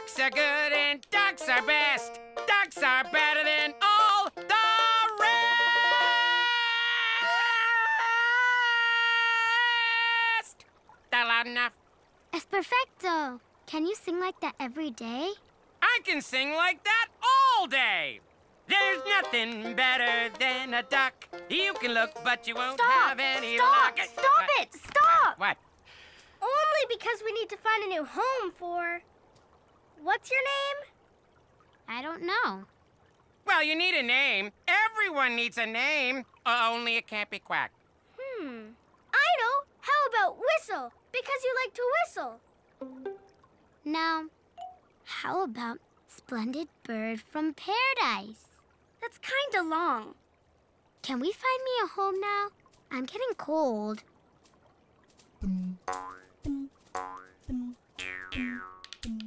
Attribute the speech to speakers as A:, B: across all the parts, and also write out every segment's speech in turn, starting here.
A: Ducks are good and ducks are best. Ducks are better than all the rest. That loud enough?
B: Es perfecto. Can you sing like that every day?
A: I can sing like that all day. There's nothing better than a duck. You can look, but you won't have any luck.
C: Stop it! Stop!
A: What?
C: Only because we need to find a new home for... What's your name?
B: I don't know.
A: Well, you need a name. Everyone needs a name. Only it can't be Quack.
C: I know. How about Whistle? Because you like to whistle.
B: No. How about Splendid Bird from Paradise?
C: That's kinda long.
B: Can we find me a home now? I'm getting cold.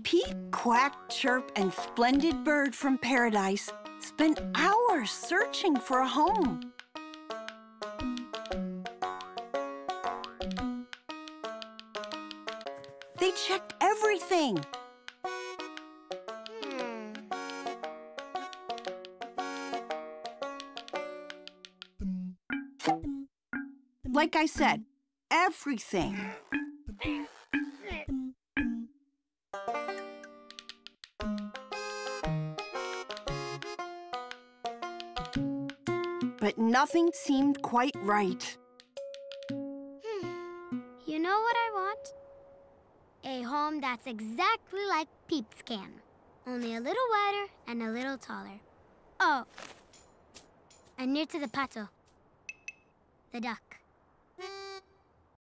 D: Peep, Quack, Chirp, and Splendid Bird from Paradise spent hours searching for a home. They checked everything. Like I said, everything. But nothing seemed quite right.
B: You know what I want? A home that's exactly like Peep's can. Only a little wider and a little taller. Oh, and near to the pato, the duck.